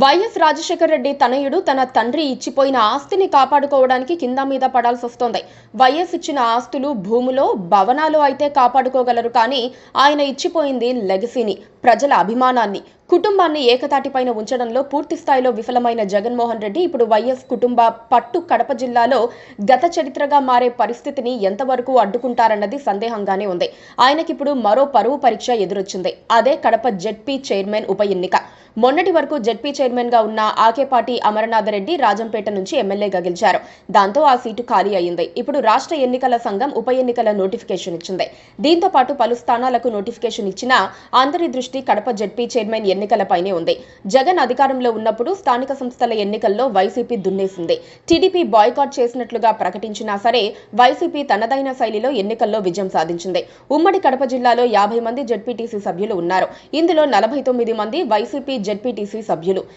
YS Rajasekhara Reddy తనయుడు తన తండ్రి ఇచ్చిపోయిన ఆస్తిని కాపాడుకోవడానికి కింద మీద పడాల్సొస్తోంది. వైఎస్ ఇచ్చిన ఆస్తులు భూములో, భవనాలు అయితే కాపాడుకోగలరు, కానీ ఆయన ఇచ్చిపోయింది లెగసీని, ప్రజల అభిమానాన్ని, కుటుంబాన్ని ఏకతాటిపైన ఉంచడంలో పూర్తి స్థాయిలో విఫలమైన జగన్మోహన్ రెడ్డి ఇప్పుడు వైఎస్ కుటుంబ పట్టు కడప జిల్లాలో గత చరిత్రగా మారే పరిస్థితిని ఎంతవరకు అడ్డుకుంటారన్నది సందేహంగానే ఉంది. ఆయనకిప్పుడు మరో పరువు పరీక్ష ఎదురొచ్చింది. అదే కడప జెడ్పీ చైర్మన్ ఉప ఎన్నిక. మొన్నటి వరకు జెడ్పీ చైర్మన్ గా ఉన్న ఆకేపాటి అమరనాథరెడ్డి రాజంపేట నుంచి ఎమ్మెల్యేగా గెలిచారు. దాంతో ఆ సీటు ఖాళీ అయింది. ఇప్పుడు రాష్ట్ర ఎన్నికల సంఘం ఉప ఎన్నికల నోటిఫికేషన్ ఇచ్చింది. దీంతో పాటు పలు స్థానాలకు నోటిఫికేషన్ ఇచ్చినా అందరి దృష్టి కడప జెడ్పీ చైర్మన్ ఎన్నికలపైనే ఉంది. జగన్ అధికారంలో ఉన్నప్పుడు స్థానిక సంస్థల ఎన్నికల్లో వైసీపీ దున్నేసింది. టీడీపీ బాయ్కాట్ చేసినట్లుగా ప్రకటించినా సరే వైసీపీ తనదైన శైలిలో ఎన్నికల్లో విజయం సాధించింది. ఉమ్మడి కడప జిల్లాలో 50 మంది జెడ్పీటీసీ సభ్యులు ఉన్నారు. ఇందులో 49 మంది వైసీపీ జెడ్పీటీసీ సభ్యులు.